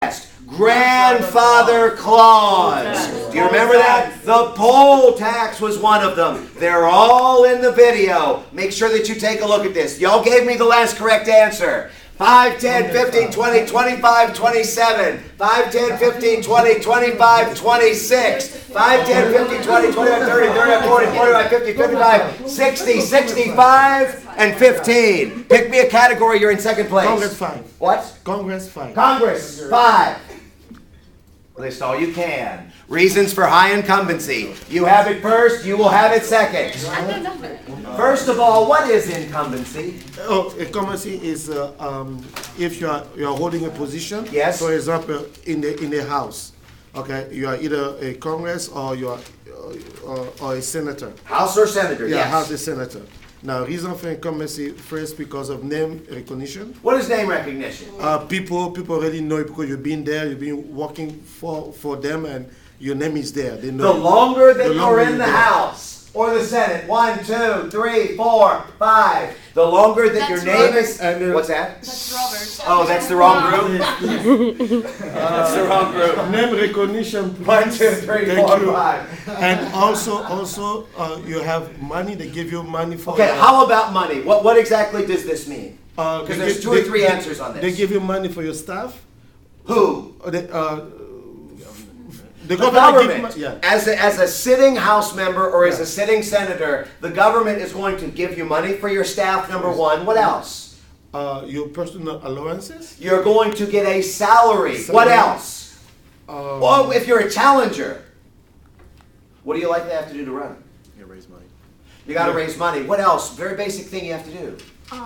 test. Grandfather clause. Do you remember that? The poll tax was one of them. They're all in the video. Make sure that you take a look at this. Y'all gave me the last correct answer. 5, 10, 15, 20, 25, 27. 5, 10, 15, 20, 25, 26. 5, 10, 15, 20, 25, 30, 35, 40, 45, 50, 55, 60, 65, and 15. Pick me a category. You're in second place. Congress 5. What? Congress 5. Congress 5. List all you can. Reasons for high incumbency. You have it first, you will have it second. First of all, what is incumbency? Oh, incumbency is if you are holding a position. Yes. For example, in the House, okay, you are either a Congress or you are or a senator. House or senator? Yeah, yes. House or senator. Now, reason for incumbency first because of name recognition. What is name recognition? People already know it because you've been there, you've been working for them, and your name is there. They know. The longer that you're in the House or the Senate, 1, 2, 3, 4, 5. The longer that your name is. What's that? That's Robert. Oh, that's the wrong group. That's the wrong group. Name recognition. 1, 2, 3, 4, 5. And also, you have money. They give you money for. Okay, how about money? What exactly does this mean? Because there's 2 or 3 answers on this. They give you money for your staff. Who? The government. As a sitting House member or as a sitting senator, the government is going to give you money for your staff, number 1. What else? Your personal allowances. You're going to get a salary. What else? Well, if you're a challenger, what do you likely have to do to run? You raise money. You got to raise money. What else? Very basic thing you have to do.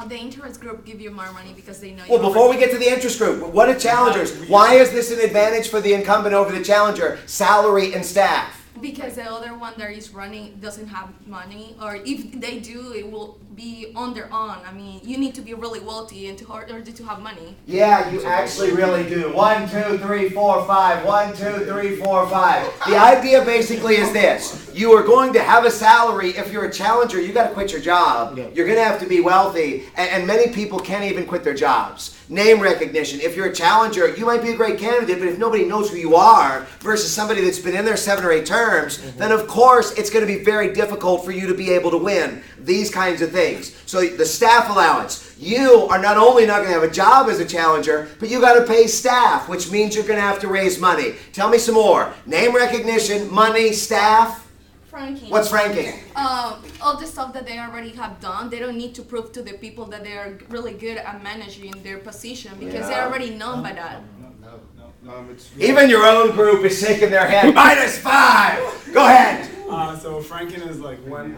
The interest group give you more money because they know you. Well, before we get to the interest group, what are challengers? Why is this an advantage for the incumbent over the challenger? Salary and staff. Because the other one that is running doesn't have money, or if they do, it will be on their own. I mean, you need to be really wealthy in order to have money. Yeah, you actually really do. 1, 2, 3, 4, 5. 1, 2, 3, 4, 5. The idea basically is this. You are going to have a salary. If you're a challenger, you got to quit your job. Yeah. You're going to have to be wealthy. And many people can't even quit their jobs. Name recognition. If you're a challenger, you might be a great candidate, but if nobody knows who you are versus somebody that's been in there 7 or 8 terms, then of course it's going to be very difficult for you to be able to win these kinds of things. So the staff allowance, you are not only not going to have a job as a challenger, but you got to pay staff, which means you're going to have to raise money. Tell me some more. Name recognition, money, staff. Franking. What's franking? All the stuff that they already have done, they don't need to prove to the people that they are really good at managing their position because they're already known by that. Even your own group is shaking their head. -5. Go ahead. So franking is like when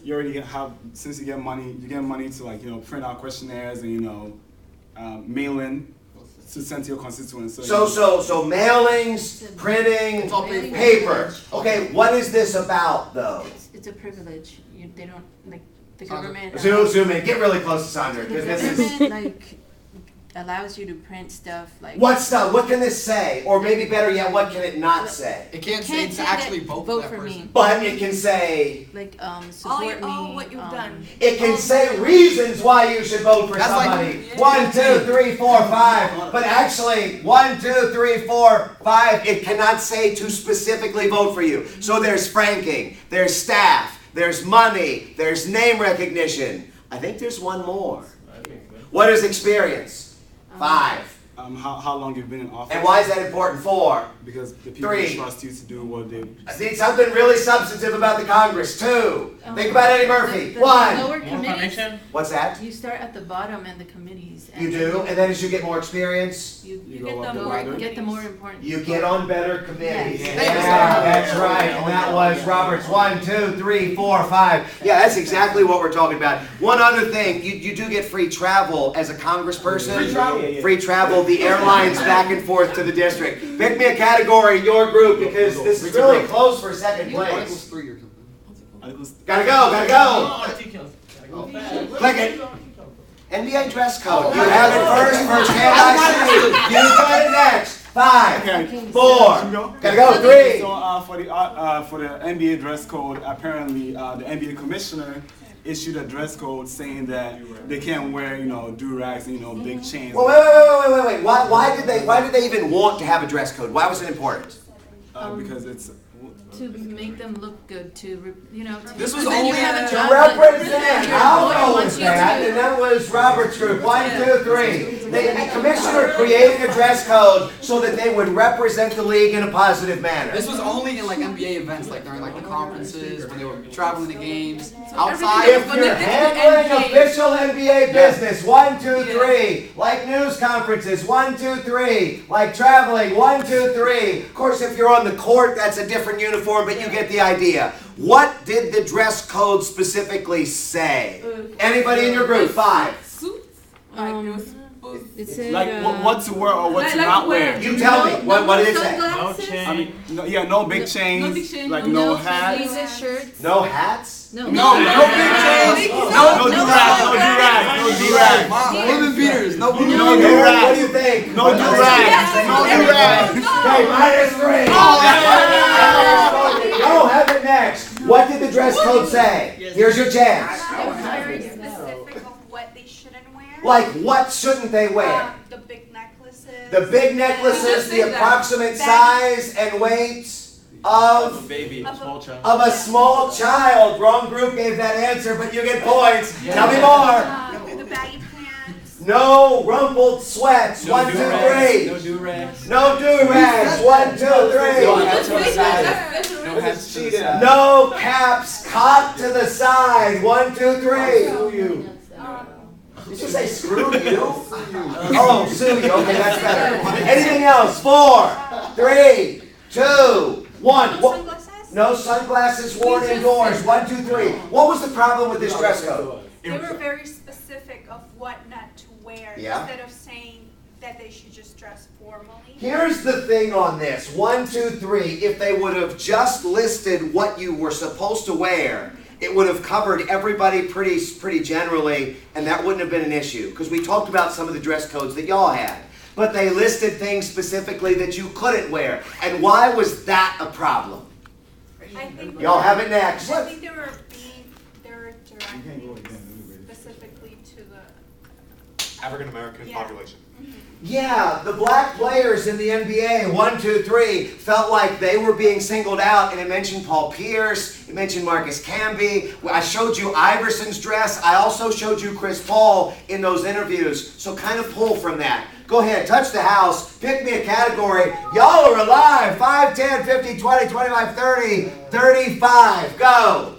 you already have, since you get money to print out questionnaires and mail in to send to your constituents. So mailings, printing, paper. Okay, what is this about though? It's a privilege. They don't like the government. Zoom in. Get really close to Sandra because this is. Like allows you to print stuff like. What stuff? What can this say? Or maybe better yet, what can it not say? It can't say to actually vote for that person. me. But it can say. Like support me. What you've done. It can say reasons why you should vote for somebody. 1, 2, 3, 4, 5. But actually, 1, 2, 3, 4, 5. It cannot say to specifically vote for you. So there's franking. There's staff. There's money. There's name recognition. I think there's one more. What is experience? 5. How long you've been in office? And why is that important? 4. Because the people 3. trust you to do what they. I need something really substantive about the Congress. 2. Think about Eddie Murphy. The 1. lower committees. What's that? You start at the bottom and the committees. You do, and then as you get more experience, You go up the get ladder. the more important. you get on better committees. Yes. Yeah, that's right. And that was Robert's 1, 2, 3, 4, 5. Yeah, that's exactly what we're talking about. One other thing, you do get free travel as a congressperson. Free travel? Free travel, the airlines back and forth to the district. Pick me a category, your group, because this is really close for second place. Gotta go. Click it. NBA dress code. You have it first hand I see. You got it next. 5, 4. Gotta go. 3. So for the NBA dress code, apparently the NBA commissioner issued a dress code saying that they can't wear, do-rags and, big chains. Well, wait. Why did they even want to have a dress code? Why was it important? Because it's... To make them look good, This was only To represent. I'll go with that. And that was Robert's group. 1, 2, 3. The commissioner created a dress code so that they would represent the league in a positive manner. This was only in like NBA events, like during like the conferences, when they were traveling to games. Outside, If you're handling official NBA business, 1, 2, 3. Like news conferences, 1, 2, 3. Like traveling, 1, 2, 3. Of course, if you're on the court, that's a different uniform, but you get the idea. What did the dress code specifically say? Anybody in your group? 5. It said, what to wear or what to not wear. You tell me. What did it say? No chain. No big chains. Like no hats. shirts. No hats? No big chains. No do-rags. No do-rags. women beaters, no women No beaters. do-rags. What do you think? No do-rags. No do-rags. Okay, -3. Go, have it next. What did the dress code say? Here's your chance. Very specific of what they shouldn't wear. Like, what shouldn't they wear? The big necklaces. The big necklaces, the approximate size and weight of a small child. Wrong group gave that answer, but you get points. Tell me more. The baggy pants. No rumpled sweats. 1, 2, 3. No do-rags. No do-rags. 1, 2, 3. No hats on the side. No hats to the side. No caps cocked to the side. 1, 2, 3. Did you say screw you? Oh, sue you. Okay, that's better. Anything else? 4, 3, 2, 1. No sunglasses worn indoors. 1, 2, 3. What was the problem with this dress code? They were very specific of what not to wear. Yeah. Instead of saying that they should just dress formally. Here's the thing on this. 1, 2, 3. If they would have just listed what you were supposed to wear, it would have covered everybody pretty generally, and that wouldn't have been an issue. Because we talked about some of the dress codes that y'all had. But they listed things specifically that you couldn't wear. And why was that a problem? I think Y'all have it next. I think they were directing specifically to the African American population. Yeah, the black players in the NBA, 1, 2, 3, felt like they were being singled out, and it mentioned Paul Pierce, it mentioned Marcus Camby. I showed you Iverson's dress. I also showed you Chris Paul in those interviews, so kind of pull from that. Go ahead, touch the house, pick me a category. Y'all are alive. 5, 10, 15, 20, 25, 30, 35. Go.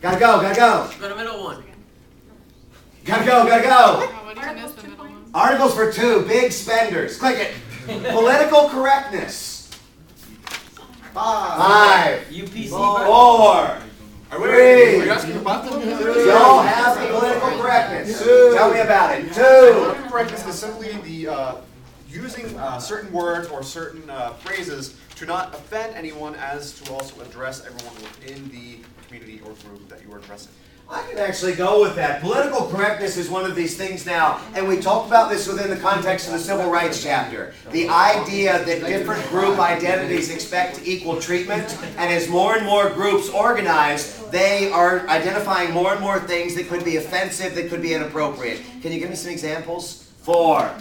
Gotta go. Go to the middle one. Gotta go. Articles for 2, big spenders. Click it. Political correctness. 5, UPC. 4, 3. Y'all have the political correctness. Tell me about it. 2. Political correctness is simply the using certain words or certain phrases to not offend anyone, as to also address everyone within the community or group that you are addressing. I can actually go with that. Political correctness is one of these things now, and we talked about this within the context of the Civil Rights chapter. The idea that different group identities expect equal treatment, and as more and more groups organize, they are identifying more and more things that could be offensive, that could be inappropriate. Can you give me some examples? 4,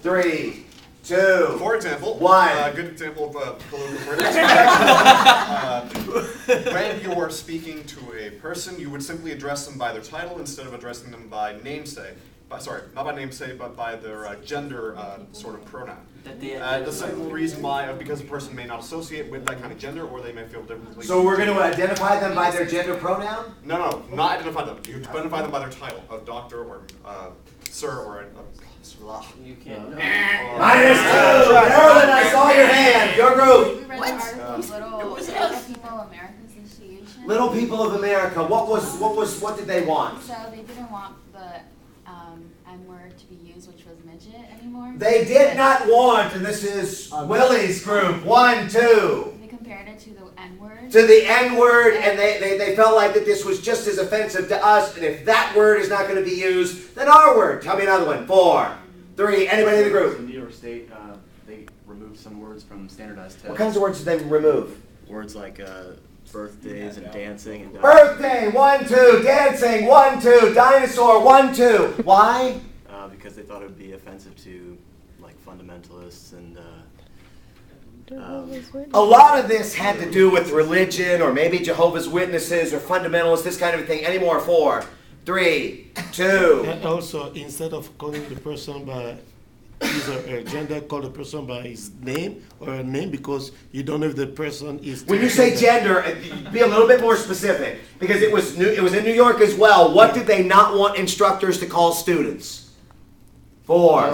3, 2. For example, 1. A good example of political correctness. When you are speaking to a person, you would simply address them by their title instead of addressing them by namesake. Sorry, not by namesake, but by their gender sort of pronoun. The simple reason why, because a person may not associate with that kind of gender, or they may feel differently. So we're going to identify them by their gender pronoun? No, not identify them. You identify them by their title of doctor or sir or You can't. -2. Marilyn, I saw your hand. Your group. We read the article, Little People America Association. Little People of America. What did they want? So they didn't want the N-word to be used, which was midget, anymore. They did not want, and this is Willie's group. 1, 2. They compared it to the N-word. To the N-word, and they felt like that this was just as offensive to us, and if that word is not going to be used, then our word. Tell me another one. 4, 3. Anybody in the group? In New York State, they removed some words from standardized tests. What kinds of words did they remove? Words like birthdays and dancing and Birthday, 1, 2. Dancing, 1, 2. Dinosaur, 1, 2. Why? because they thought it would be offensive to like fundamentalists and a lot of this had to do with religion or maybe Jehovah's Witnesses or fundamentalists, this kind of thing. Any more? 4, 3, 2. And also, instead of calling the person by his or her gender, call the person by his name or her name, because you don't know if the person is. When you say gender, be a little bit more specific, because it was in New York as well. What did they not want instructors to call students? 4.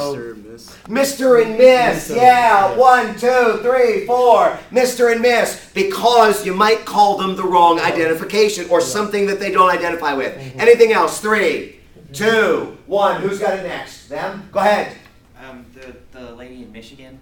Mr. and Miss. Yeah. 1, 2, 3, 4. Mr. and Miss, because you might call them the wrong identification or something that they don't identify with. Anything else? 3, 2, 1. Who's got it next? Them? Go ahead. The lady in Michigan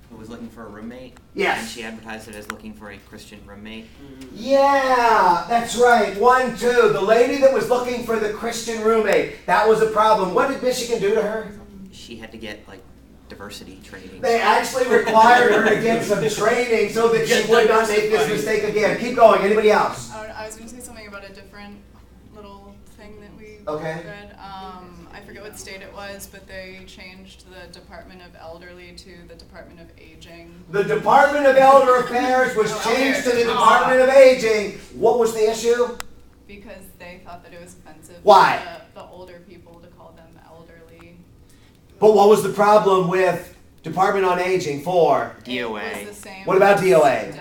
who was looking for a roommate. Yes. And she advertised it as looking for a Christian roommate. Yeah, that's right. 1, 2. The lady that was looking for the Christian roommate. That was a problem. What did Michigan do to her? She had to get like diversity training. They actually required her to get some training so that she would not make this mistake again. Keep going. Anybody else? I was going to say something about a different little thing that we read. I forget what state it was, but they changed the Department of Elderly to the Department of Aging. The Department of Elder Affairs was changed to the Department of Aging. What was the issue? Because they thought that it was offensive Why? to the older people to call them elderly. But what was the problem with Department on Aging? 4. DOA. What about DOA?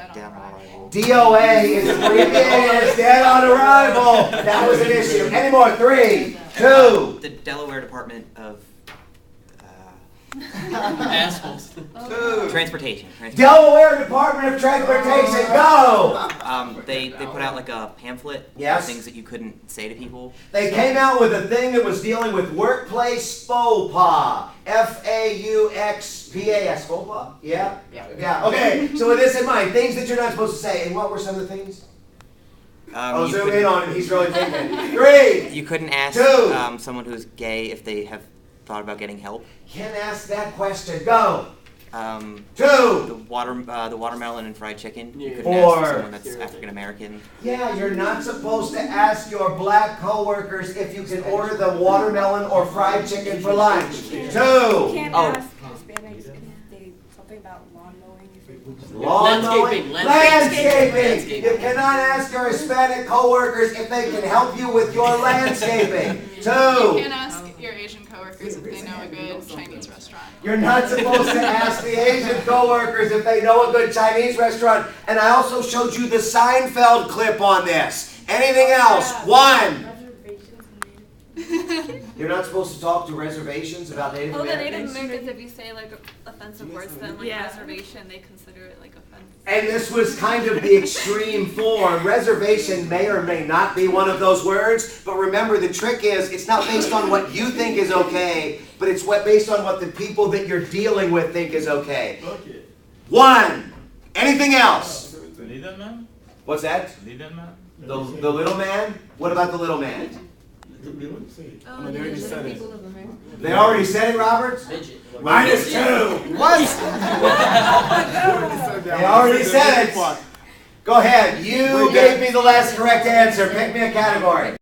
DOA is abbreviated as Dead on Arrival. That was an issue. Any more? 3, 2. The Delaware Department of assholes. Transportation. Delaware Department of Transportation. Go. They put out like a pamphlet. Yes. Of things that you couldn't say to people. They came out with a thing that was dealing with workplace faux pas. FAUXPAS. Faux pas? Yeah? Yeah. Okay, so with this in mind, things that you're not supposed to say. And what were some of the things? Zoom in on him. He's really thinking. 3. You couldn't ask 2. Someone who's gay if they have thought about getting help. Can't ask that question. Go. 2. The watermelon and fried chicken. You couldn't 4. ask someone that's African American. Yeah, you're not supposed to ask your black coworkers if you can order them watermelon or fried chicken for lunch. 2. You can't ask Hispanics if they something about lawn mowing. Landscaping. You cannot ask your Hispanic coworkers if they can help you with your landscaping. 2. You can't ask your Asian coworkers if they know a good Chinese restaurant. You're not supposed to ask the Asian coworkers if they know a good Chinese restaurant. And I also showed you the Seinfeld clip on this. Anything else? 1. You're not supposed to talk to reservations about Native The Native Americans? Americans, if you say like offensive words to them, like reservation, they consider it like offensive. And this was kind of the extreme form. Reservation may or may not be one of those words, but remember the trick is it's not based on what you think is okay, but it's based on what the people that you're dealing with think is okay. 1. Anything else? The little man? What's that? Little man? The little man? What about the little man? They already said it. They already said it, Robert? -2. What? They already said it. Go ahead. You gave me the last correct answer. Pick me a category.